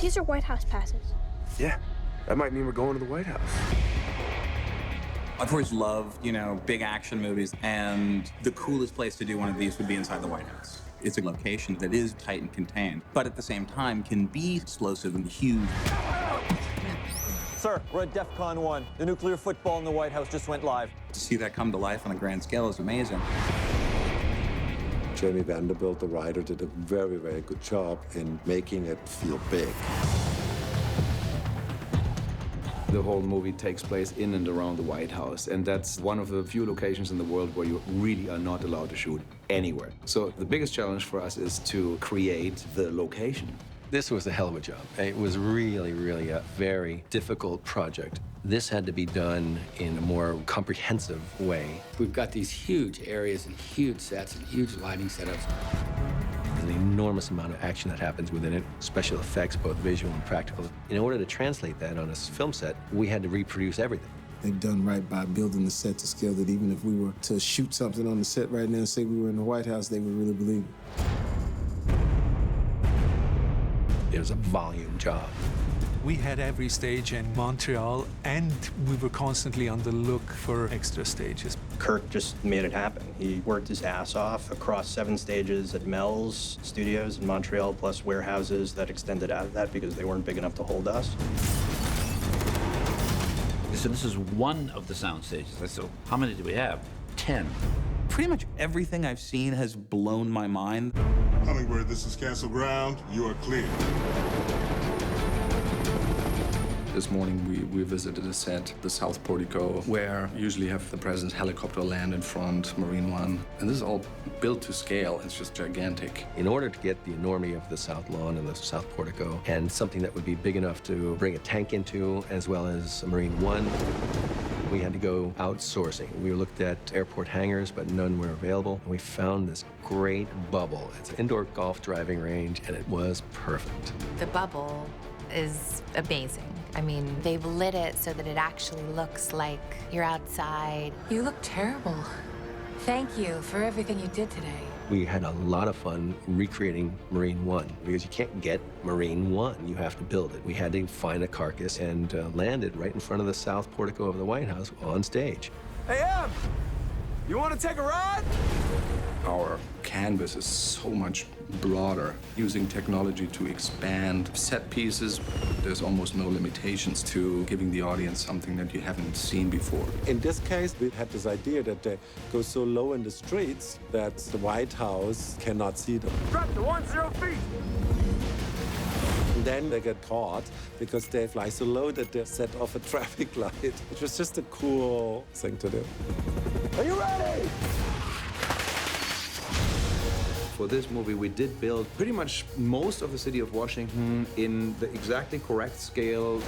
These are White House passes. Yeah, that might mean we're going to the White House. I've always loved, big action movies, and the coolest place to do one of these would be inside the White House. It's a location that is tight and contained, but at the same time can be explosive and huge. Sir, we're at DEFCON 1. The nuclear football in the White House just went live. To see that come to life on a grand scale is amazing. Jamie Vanderbilt, the writer, did a very, very good job in making it feel big. The whole movie takes place in and around the White House, and that's one of the few locations in the world where you really are not allowed to shoot anywhere. So the biggest challenge for us is to create the location. This was a hell of a job. It was really, really a very difficult project. This had to be done in a more comprehensive way. We've got these huge areas and huge sets and huge lighting setups. There's an enormous amount of action that happens within it, special effects, both visual and practical. In order to translate that on a film set, we had to reproduce everything. They've done right by building the set to scale that even if we were to shoot something on the set right now and say we were in the White House, they would really believe it. It was a volume job. We had every stage in Montreal, and we were constantly on the look for extra stages. Kirk just made it happen. He worked his ass off across 7 stages at Mel's studios in Montreal, plus warehouses that extended out of that because they weren't big enough to hold us. So this is one of the sound stages. So how many do we have? 10. Pretty much everything I've seen has blown my mind. Hummingbird, this is Castle Ground. You are clear. This morning we visited a set, the South Portico, where you usually have the president's helicopter land in front, Marine One. And this is all built to scale. It's just gigantic. In order to get the enormity of the South Lawn and the South Portico, and something that would be big enough to bring a tank into, as well as a Marine One, we had to go outsourcing. We looked at airport hangars, but none were available. We found this great bubble. It's an indoor golf driving range, and it was perfect. The bubble is amazing. I mean, they've lit it so that it actually looks like you're outside. You look terrible. Thank you for everything you did today. We had a lot of fun recreating Marine One, because you can't get Marine One. You have to build it. We had to find a carcass and land it right in front of the South Portico of the White House on stage. Hey, Em! You want to take a ride? Our canvas is so much broader, using technology to expand set pieces. There's almost no limitations to giving the audience something that you haven't seen before. In this case, we had this idea that they go so low in the streets that the White House cannot see them. Drop to 10 feet! And then they get caught because they fly so low that they set off a traffic light. It was just a cool thing to do. Are you ready? For this movie, we did build pretty much most of the city of Washington in the exactly correct scale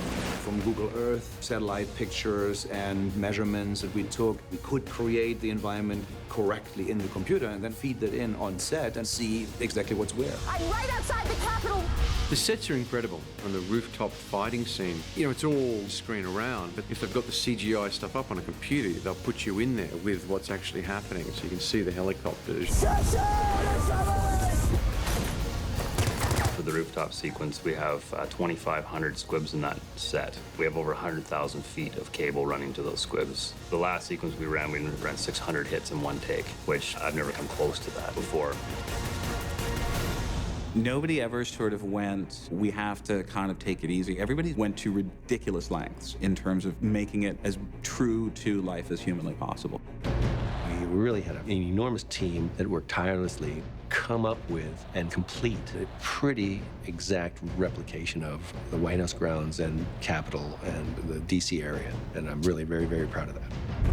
from Google Earth, satellite pictures, and measurements that we took. We could create the environment correctly in the computer and then feed that in on set and see exactly what's where. I'm right outside the Capitol. The sets are incredible. On the rooftop fighting scene, it's all screen around, but if they've got the CGI stuff up on a computer, they'll put you in there with what's actually happening, so you can see the helicopters. For the rooftop sequence, we have 2,500 squibs in that set. We have over 100,000 feet of cable running to those squibs. The last sequence we ran 600 hits in one take, which I've never come close to that before. Nobody ever sort of went, we have to kind of take it easy. Everybody went to ridiculous lengths in terms of making it as true to life as humanly possible. We really had an enormous team that worked tirelessly, come up with and complete a pretty exact replication of the White House grounds and Capitol and the DC area. And I'm really very, very proud of that.